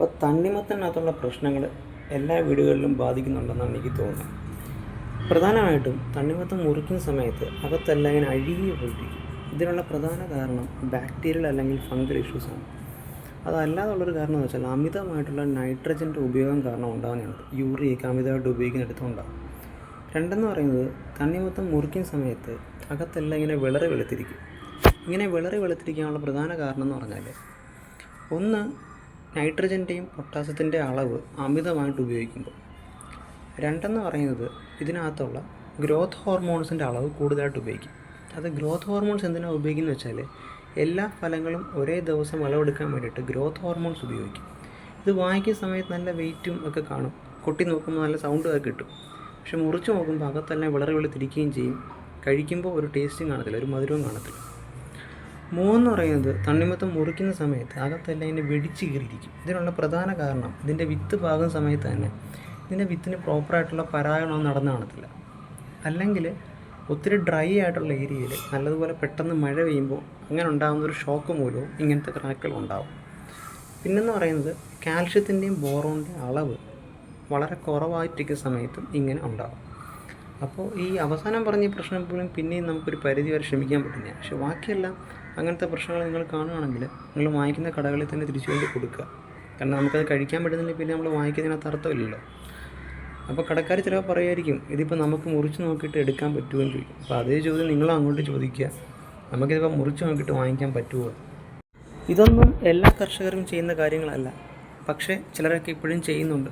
അപ്പോൾ തണ്ണിമത്തനകത്തുള്ള പ്രശ്നങ്ങൾ എല്ലാ വീടുകളിലും ബാധിക്കുന്നുണ്ടെന്നാണ് എനിക്ക് തോന്നുന്നത്. പ്രധാനമായിട്ടും തണ്ണിമത്തൻ മുറിക്കുന്ന സമയത്ത് അകത്തെല്ലാം ഇങ്ങനെ അഴുകി പോയിരിക്കും. ഇതിനുള്ള പ്രധാന കാരണം ബാക്ടീരിയൽ അല്ലെങ്കിൽ ഫംഗൽ ഇഷ്യൂസാണ്. അതല്ലാതുള്ളൊരു കാരണം എന്ന് വെച്ചാൽ അമിതമായിട്ടുള്ള നൈട്രജൻ്റെ ഉപയോഗം കാരണം ഉണ്ടാകുന്നതാണ്. യൂറിയൊക്കെ അമിതമായിട്ട് ഉപയോഗിക്കുന്നിടത്തുണ്ടാകും. രണ്ടെന്ന് പറയുന്നത് തണ്ണിമത്തൻ മുറിക്കുന്ന സമയത്ത് അകത്തെല്ലാം ഇങ്ങനെ വിളറി വെളുത്തിരിക്കും. ഇങ്ങനെ വിളറി വെളുത്തിരിക്കാനുള്ള പ്രധാന കാരണം എന്ന് പറഞ്ഞാൽ ഒന്ന് നൈട്രജൻ്റെയും പൊട്ടാസ്യത്തിൻ്റെ അളവ് അമിതമായിട്ട് ഉപയോഗിക്കുമ്പോൾ, രണ്ടെന്ന് പറയുന്നത് ഇതിനകത്തുള്ള ഗ്രോത്ത് ഹോർമോൺസിൻ്റെ അളവ് കൂടുതലായിട്ട് ഉപയോഗിക്കും. അത് ഗ്രോത്ത് ഹോർമോൺസ് എന്തിനാണ് ഉപയോഗിക്കുന്നത് വെച്ചാൽ എല്ലാ ഫലങ്ങളും ഒരേ ദിവസം വിളവെടുക്കാൻ വേണ്ടിയിട്ട് ഗ്രോത്ത് ഹോർമോൺസ് ഉപയോഗിക്കും. ഇത് വാങ്ങിക്കുന്ന സമയത്ത് നല്ല വെയിറ്റും ഒക്കെ കാണും, കൊട്ടി നോക്കുമ്പോൾ നല്ല സൗണ്ടും ഒക്കെ കിട്ടും. പക്ഷെ മുറിച്ച് നോക്കുമ്പോൾ അകത്തെല്ലാം വിളറി വെളുത്തിരിക്കുകയും ചെയ്യും. കഴിക്കുമ്പോൾ ഒരു ടേസ്റ്റും കാണത്തില്ല, ഒരു മധുരവും കാണത്തില്ല. മൂന്ന് പറയുന്നത് തണ്ണിമത്തൻ മുറിക്കുന്ന സമയത്ത് അകത്തെല്ലാം ഇങ്ങനെ വെടിച്ച് കീറിയിരിക്കും. ഇതിനുള്ള പ്രധാന കാരണം ഇതിൻ്റെ വിത്ത് പാകുന്ന സമയത്ത് തന്നെ ഇതിൻ്റെ വിത്തിന് പ്രോപ്പറായിട്ടുള്ള പരാഗണം നടന്നു കാണത്തില്ല. അല്ലെങ്കിൽ ഒത്തിരി ഡ്രൈ ആയിട്ടുള്ള ഏരിയയിൽ നല്ലതുപോലെ പെട്ടെന്ന് മഴ പെയ്യുമ്പോൾ അങ്ങനെ ഉണ്ടാകുന്നൊരു ഷോക്ക് മൂലവും ഇങ്ങനത്തെ ക്രാക്കുകൾ ഉണ്ടാകും. പിന്നെന്ന് പറയുന്നത് കാൽഷ്യത്തിൻ്റെയും ബോറോണിൻ്റെയും അളവ് വളരെ കുറവായിട്ടിരിക്കുന്ന സമയത്തും ഇങ്ങനെ ഉണ്ടാകും. അപ്പോൾ ഈ അവസാനം പറഞ്ഞ പ്രശ്നം പോലും പിന്നെയും നമുക്കൊരു പരിധി വരെ ക്ഷമിക്കാൻ പറ്റുന്നില്ല. പക്ഷേ ബാക്കിയെല്ലാം അങ്ങനത്തെ പ്രശ്നങ്ങൾ നിങ്ങൾ കാണുകയാണെങ്കിൽ നിങ്ങൾ വാങ്ങിക്കുന്ന കടകളിൽ തന്നെ തിരിച്ചു കൊണ്ട് കൊടുക്കുക. കാരണം നമുക്കത് കഴിക്കാൻ പറ്റുന്നില്ല, പിന്നെ നമ്മൾ വാങ്ങിക്കുന്നതിനകത്ത് അർത്ഥമില്ലല്ലോ. അപ്പോൾ കടക്കാർ ചിലപ്പോൾ പറയുമായിരിക്കും ഇതിപ്പോൾ നമുക്ക് മുറിച്ച് നോക്കിയിട്ട് എടുക്കാൻ പറ്റുമോ എന്ന് ചോദിക്കും. അപ്പോൾ അതേ ചോദ്യം നിങ്ങളും അങ്ങോട്ട് ചോദിക്കുക, നമുക്കിതിപ്പോൾ മുറിച്ച് നോക്കിയിട്ട് വാങ്ങിക്കാൻ പറ്റുമോ. ഇതൊന്നും എല്ലാ കർഷകരും ചെയ്യുന്ന കാര്യങ്ങളല്ല, പക്ഷേ ചിലരൊക്കെ ഇപ്പോഴും ചെയ്യുന്നുണ്ട്.